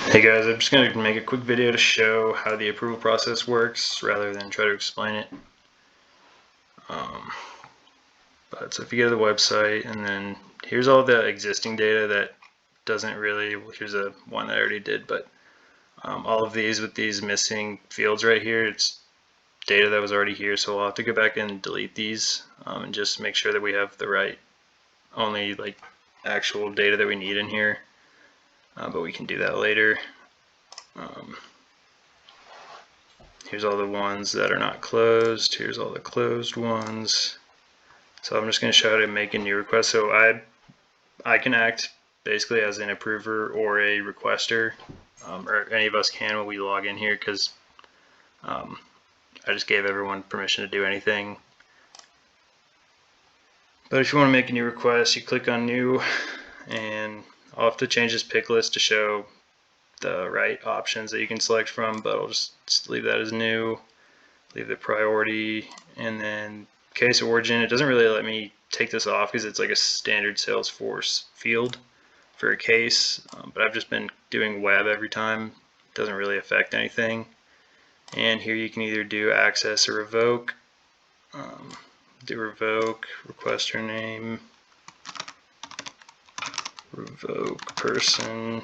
Hey guys, I'm just going to make a quick video to show how the approval process works rather than try to explain it. So if you go to the website, and then here's all the existing data that doesn't really, here's a one that I already did, but all of these with these missing fields right here, it's data that was already here, so we'll have to go back and delete these and just make sure that we have the right, only like actual data that we need in here, but we can do that later. Here's all the ones that are not closed. Here's all the closed ones. So I'm just going to show how to make a new request. So I can act basically as an approver or a requester, or any of us can when we log in here, because I just gave everyone permission to do anything. But if you want to make a new request, you click on new, and I'll have to change this pick list to show the right options that you can select from, but I'll just leave that as new, leave the priority, and then case origin. It doesn't really let me take this off because it's like a standard Salesforce field for a case, but I've just been doing web every time. It doesn't really affect anything. And here you can either do access or revoke. Do revoke, requester name, revoke person,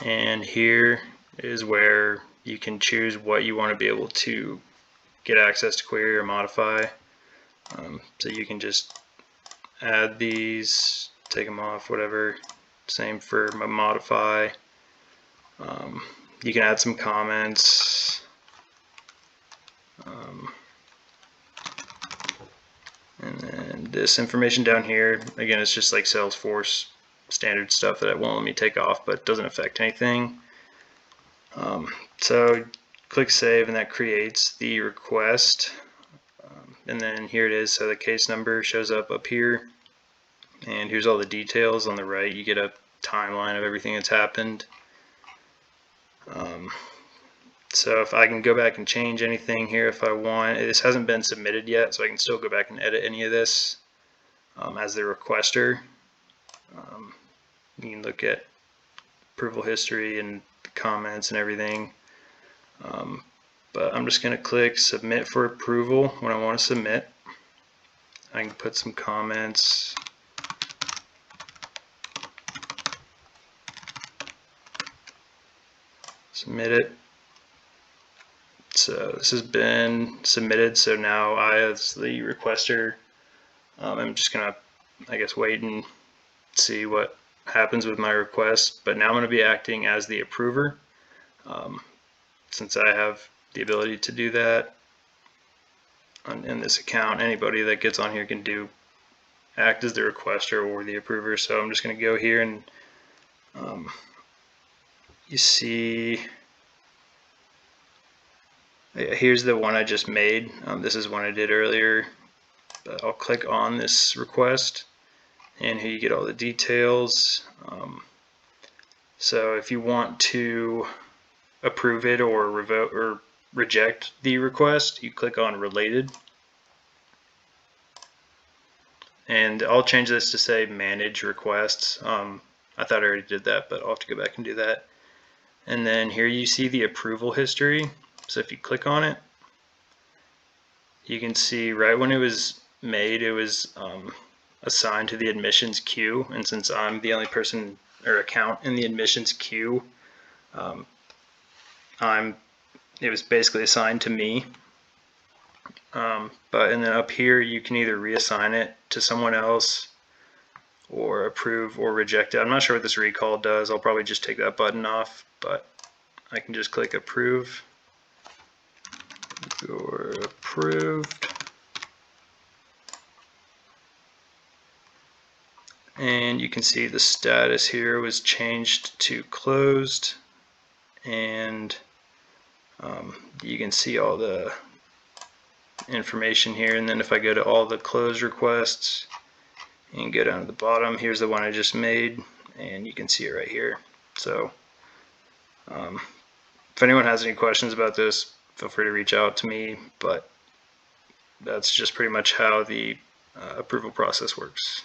and here is where you can choose what you want to be able to get access to query or modify. So you can just add these, take them off, whatever. Same for modify. You can add some comments. And then this information down here, again, it's just like Salesforce standard stuff that it won't let me take off, but doesn't affect anything. So click save, and that creates the request. And then here it is. So the case number shows up here, and here's all the details on the right. You get a timeline of everything that's happened. So if I can go back and change anything here if I want. This hasn't been submitted yet, so I can still go back and edit any of this as the requester. You can look at approval history and the comments and everything. But I'm just going to click submit for approval when I want to submit. I can put some comments. Submit it. So this has been submitted, so now I, as the requester, I'm just going to, I guess, wait and see what happens with my request. But now I'm going to be acting as the approver, since I have the ability to do that in this account. Anybody that gets on here can act as the requester or the approver. So I'm just going to go here, and you see, here's the one I just made. This is one I did earlier, but I'll click on this request, and here you get all the details. So if you want to approve it or revoke or reject the request, you click on related. And I'll change this to say manage requests. I thought I already did that, but I'll have to go back and do that. And then here you see the approval history. So if you click on it, you can see right when it was made, it was assigned to the admissions queue. And since I'm the only person or account in the admissions queue, it was basically assigned to me. And then up here you can either reassign it to someone else or approve or reject it. I'm not sure what this recall does. I'll probably just take that button off, but I can just click approve. You're approved. And you can see the status here was changed to closed, and you can see all the information here. And then if I go to all the closed requests and go down to the bottom, here's the one I just made, and you can see it right here. So if anyone has any questions about this, feel free to reach out to me, but that's just pretty much how the approval process works.